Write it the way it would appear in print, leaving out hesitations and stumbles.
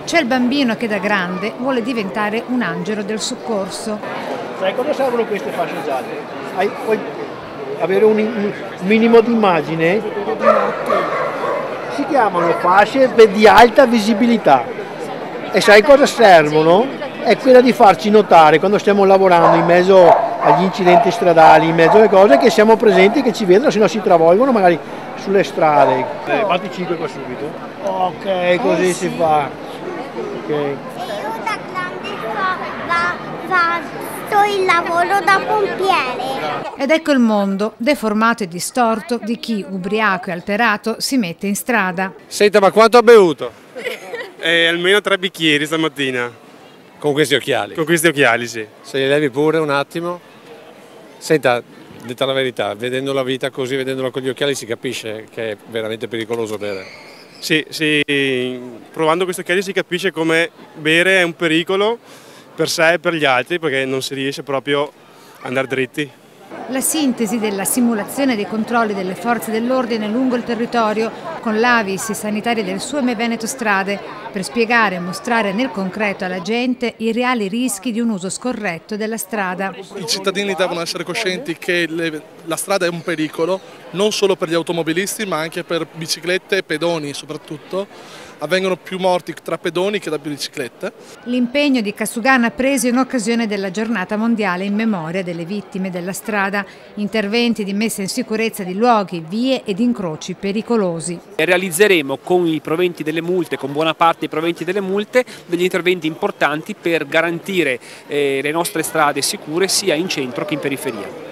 C'è il bambino che da grande vuole diventare un angelo del soccorso. Sai cosa servono queste fasce gialle? Puoi avere un minimo di immagine? Si chiamano fasce di alta visibilità. E sai cosa servono? È quella di farci notare quando stiamo lavorando in mezzo agli incidenti stradali, in mezzo alle cose, che siamo presenti, che ci vedono, se no si travolgono magari sulle strade. Fatti 5 qua subito. Ok, così si fa. Okay. Io da grande faccio il lavoro da pompiere. Ed ecco il mondo deformato e distorto di chi, ubriaco e alterato, si mette in strada. Senta, ma quanto ha bevuto? Almeno 3 bicchieri stamattina. Con questi occhiali? Con questi occhiali, sì. Se li levi pure un attimo. Senta, detta la verità, vedendo la vita così, vedendola con gli occhiali, si capisce che è veramente pericoloso bere. Sì, provando questi occhiali si capisce come bere è un pericolo per sé e per gli altri, perché non si riesce proprio ad andare dritti. La sintesi della simulazione dei controlli delle forze dell'ordine lungo il territorio con l'Avis, i sanitari del Sueme Veneto Strade, per spiegare e mostrare nel concreto alla gente i reali rischi di un uso scorretto della strada. I cittadini devono essere coscienti che la strada è un pericolo, non solo per gli automobilisti ma anche per biciclette e pedoni soprattutto. Avvengono più morti tra pedoni che da biciclette. L'impegno di Kasugana preso in occasione della giornata mondiale in memoria delle vittime della strada, interventi di messa in sicurezza di luoghi, vie ed incroci pericolosi. Realizzeremo con i proventi delle multe, con buona parte dei proventi delle multe, degli interventi importanti per garantire le nostre strade sicure sia in centro che in periferia.